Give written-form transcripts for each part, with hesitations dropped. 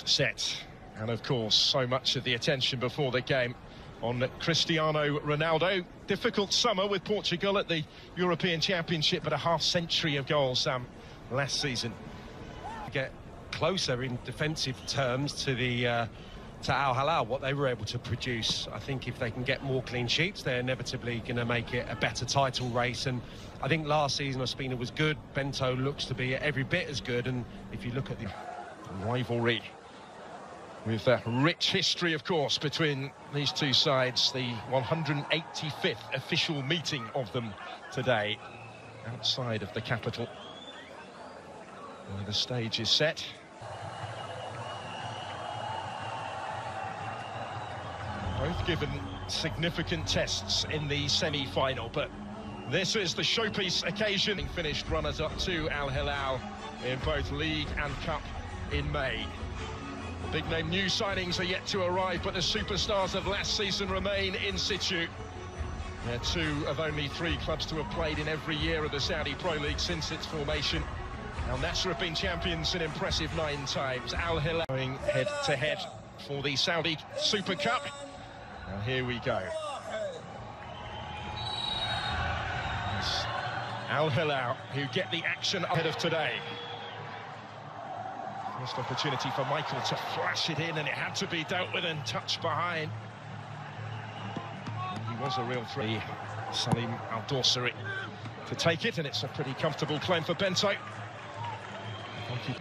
set. And of course, so much of the attention before the game on Cristiano Ronaldo. Difficult summer with Portugal at the European Championship, but a half-century of goals last season. Get closer in defensive terms to the to Al-Hilal, what they were able to produce. I think if they can get more clean sheets, they're inevitably going to make it a better title race. And I think last season Ospina was good. Bento looks to be every bit as good. And if you look at the rivalry, with a rich history, of course, between these two sides, the 185th official meeting of them today outside of the capital, where the stage is set. Both given significant tests in the semi-final, but this is the showpiece occasion. Finished runners-up to Al-Hilal in both League and Cup in May. The big-name new signings are yet to arrive, but the superstars of last season remain in situ. They're two of only three clubs to have played in every year of the Saudi Pro League since its formation. Al Nassr have been champions an impressive 9 times. Al-Hilal going head-to-head for the Saudi Super Cup. Now here we go. It's Al-Hilal who get the action ahead of today. First opportunity for Michael to flash it in, and it had to be dealt with and touched behind. And he was a real threat. Salim Al-Dawsari to take it, and it's a pretty comfortable claim for Bento.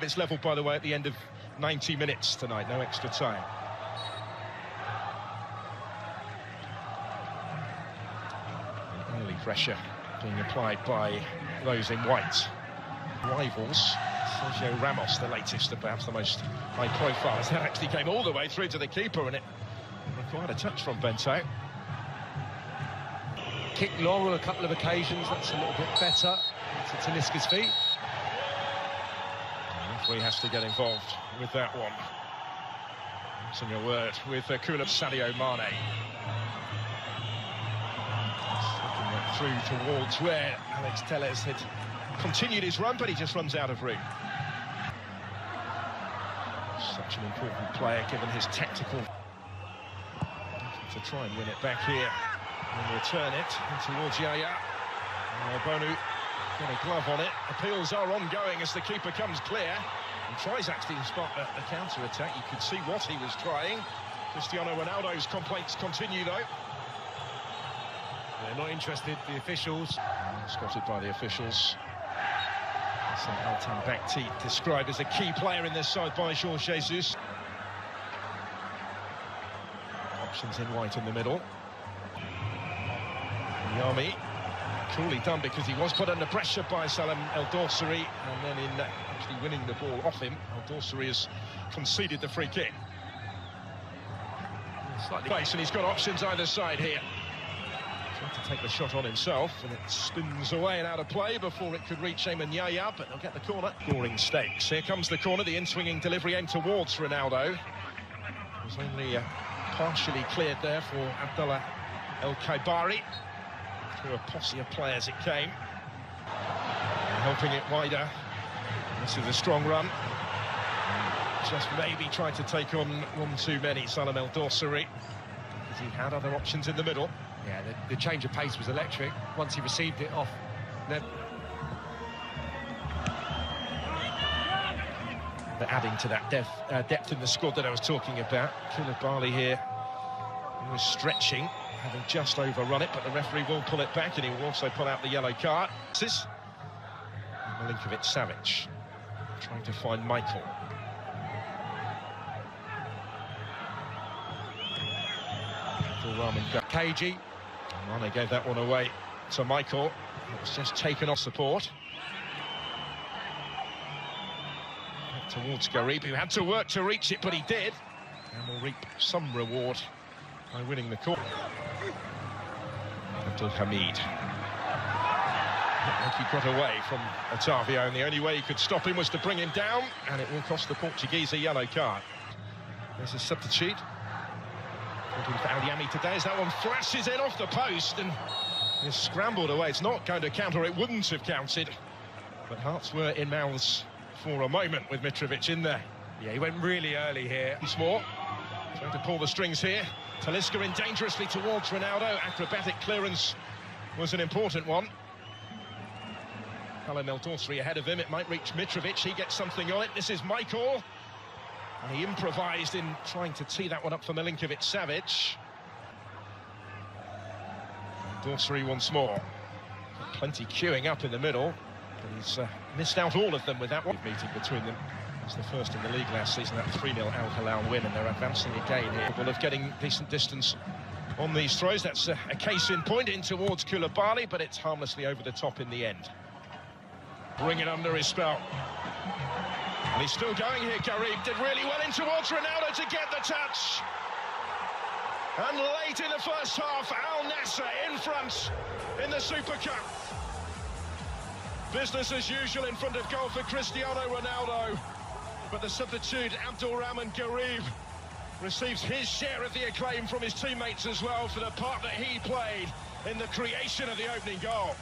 It's levelled, by the way, at the end of 90 minutes tonight, no extra time. Early pressure being applied by those in white. Rivals, Sergio Ramos, the latest and perhaps the most high profile, as that actually came all the way through to the keeper, and it required a touch from Bento. Kick long on a couple of occasions, that's a little bit better to Talisca's feet. The referee has to get involved with that one. Using a word with Kula Sadio Mane. Through towards where Alex Telles had continued his run, but he just runs out of room. Such an important player, given his tactical. To try and win it back here and return it towards Yaya. Bonu got a glove on it. Appeals are ongoing as the keeper comes clear and tries actually to spot the counter-attack. You could see what he was trying. Cristiano Ronaldo's complaints continue, though. They're not interested, the officials. Spotted by the officials. Altan Bakhti described as a key player in this side by Jorge Jesus. Options in white in the middle. Yami, coolly done because he was put under pressure by Salim Al-Dawsari, and then in actually winning the ball off him, Al-Dawsari has conceded the free kick. Slightly close, and he's got options either side here. To take the shot on himself, and it spins away and out of play before it could reach Ayman Yaya, but they'll get the corner. Scoring stakes. Here comes the corner, the in-swinging delivery aimed towards Ronaldo. It was only partially cleared there for Abdullah El-Khaibari. Through a posse of players it came. And helping it wider. This is a strong run. Just maybe tried to take on one too many, Salim Al-Dawsari, because he had other options in the middle. Yeah, the change of pace was electric once he received it off. They're adding to that depth in the squad that I was talking about. Koulibaly here, he was stretching, having just overrun it, but the referee will pull it back, and he will also pull out the yellow card. Milinkovic-Savic trying to find Michael. KG. Mane gave that one away to Michael. It was just taken off support. Back towards Garib, who had to work to reach it, but he did. And will reap some reward by winning the corner. Abdul Hamid. Looked like he got away from Otavio, and the only way he could stop him was to bring him down, and it will cost the Portuguese a yellow card. There's a substitute. Looking for Al-Yami today as that one flashes in off the post and is scrambled away. It's not going to counter, it wouldn't have counted. But hearts were in mouths for a moment with Mitrovic in there. Yeah, he went really early here. Once more, trying to pull the strings here. Talisca in dangerously towards Ronaldo. Acrobatic clearance was an important one. Al-Nassr ahead of him. It might reach Mitrovic. He gets something on it. This is Michael. And he improvised in trying to tee that one up for Milinkovic-Savic. Al-Nassr once more. Plenty queuing up in the middle. But he's missed out all of them with that one. Meeting between them. It's the first in the league last season, that 3-0 Al-Hilal win, and they're advancing again here. Capable of getting decent distance on these throws. That's a case in point in towards Koulibaly, but it's harmlessly over the top in the end. Bring it under his spell. And he's still going here, Garib. Did really well in towards Ronaldo to get the touch. And late in the first half, Al Nassr in front in the Super Cup. Business as usual in front of goal for Cristiano Ronaldo. But the substitute, Abdulrahman Garib, receives his share of the acclaim from his teammates as well for the part that he played in the creation of the opening goal.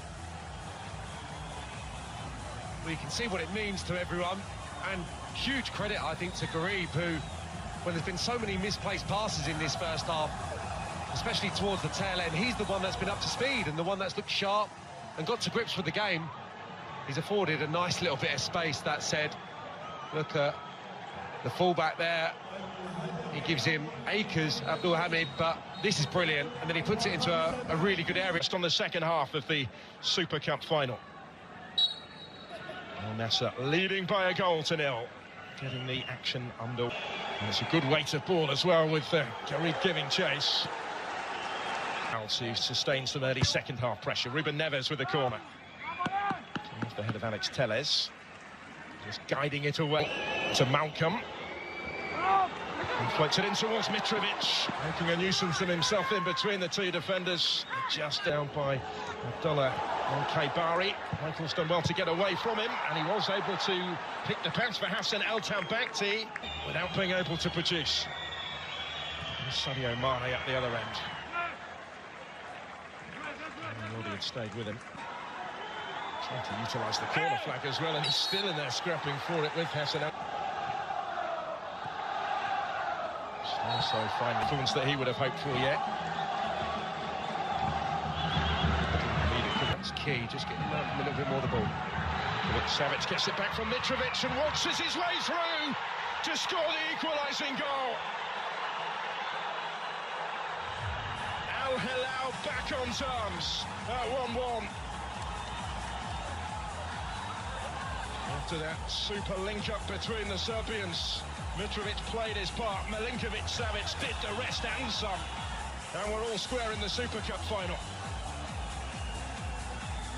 We can see what it means to everyone, and huge credit, I think, to Garib, who, when there's been so many misplaced passes in this first half, especially towards the tail end, he's the one that's been up to speed and the one that's looked sharp and got to grips with the game. He's afforded a nice little bit of space, that said. Look at the fullback there. He gives him acres, Abdul Hamid, but this is brilliant. And then he puts it into a really good area. Just on the second half of the Super Cup final. Al Nassr leading by a goal to 0. Getting the action under. And it's a good weight of ball as well, with Garib giving chase. To sustain some early second half pressure. Ruben Neves with the corner. Off the head of Alex Telles. Just guiding it away to Malcolm. And floats it in towards Mitrovic, making a nuisance of himself in between the two defenders. Just down by Abdullah Al-Khaibari. Michael's done well to get away from him, and he was able to pick the pass for Hassan El Tambakti without being able to produce. And Sadio Mane at the other end. And Lodi had stayed with him. Trying to utilise the corner flag as well, and he's still in there scrapping for it with Hassan. So fine performance that he would have hoped for yet. That's key, just getting a little bit more of the ball. Savic gets it back from Mitrovic and waltzes his way through to score the equalising goal. Al-Hilal back on terms at 1-1. After that super link-up between the Serbians, Mitrovic played his part, Milinkovic-Savic did the rest and some. And we're all square in the Super Cup final.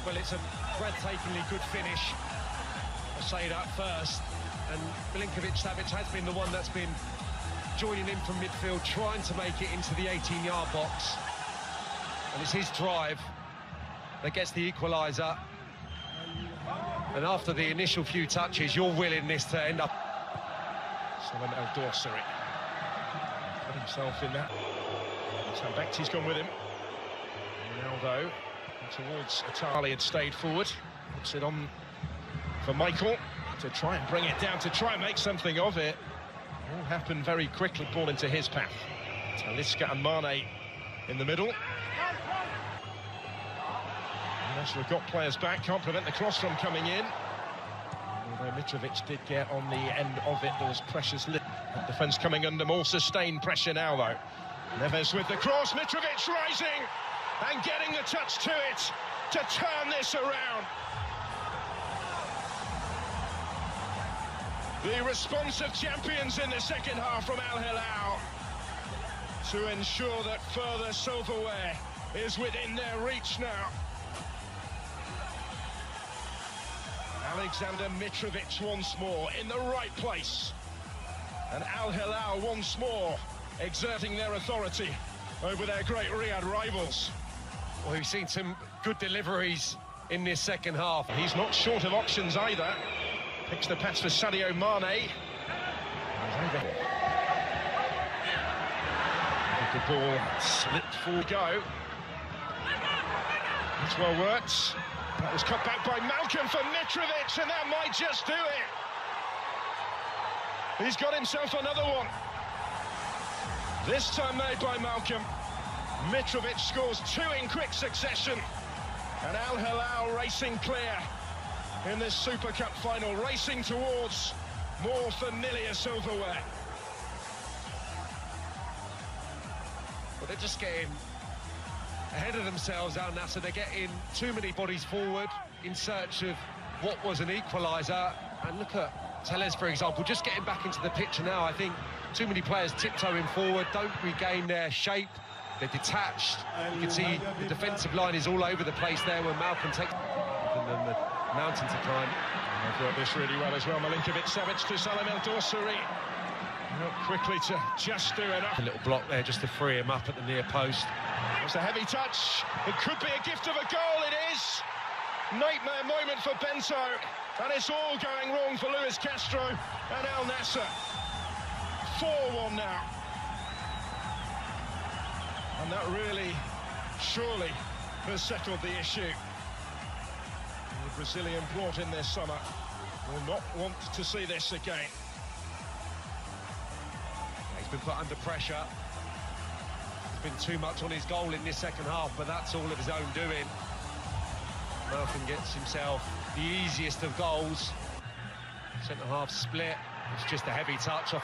Well, it's a breathtakingly good finish. I'll say that first. And Milinkovic-Savic has been the one that's been joining in from midfield, trying to make it into the 18-yard box. And it's his drive that gets the equaliser. And after the initial few touches, you're willing this to end up. Al-Nassr put himself in that. Tambakti's gone with him. Ronaldo towards Atali, had stayed forward. Puts it on for Michael to try and bring it down, to try and make something of it. All happened very quickly. Ball into his path. Talisca and Mane in the middle. Nassr have got players back, can't prevent the cross from coming in. Although Mitrovic did get on the end of it, there was precious little. Defence coming under more sustained pressure now, though. Neves with the cross, Mitrovic rising and getting the touch to it to turn this around. The responsive champions in the second half from Al-Hilal to ensure that further silverware is within their reach now. Alexander Mitrovic once more in the right place. And Al-Hilal once more exerting their authority over their great Riyadh rivals. Well, we've seen some good deliveries in this second half. He's not short of options either. Picks the pass for Sadio Mane. The ball slipped forward. Go. It's well worked. That was cut back by Malcolm for Mitrovic, and that might just do it. He's got himself another one. This time made by Malcolm. Mitrovic scores 2 in quick succession. And Al-Hilal racing clear in this Super Cup final, racing towards more familiar silverware. Well, they're just getting ahead of themselves, Al Nassr. They're getting too many bodies forward in search of what was an equaliser. And look at Tellez, for example, just getting back into the picture now. I think too many players tiptoeing forward, don't regain their shape. They're detached. You can see the defensive line is all over the place there when Malcolm takes and then the mountain to climb. They've got this really well as well. Milinkovic-Savic to Salim El Dorsari. Quickly to just do enough. A little block there just to free him up at the near post. It's a heavy touch. It could be a gift of a goal. It is. Nightmare moment for Bento. And it's all going wrong for Luis Castro and Al Nassr. 4-1 now. And that really, surely, has settled the issue. The Brazilian brought in this summer will not want to see this again. He's been put under pressure. There's been too much on his goal in this second half, but that's all of his own doing. Malcolm gets himself the easiest of goals. Centre-half split. It's just a heavy touch off.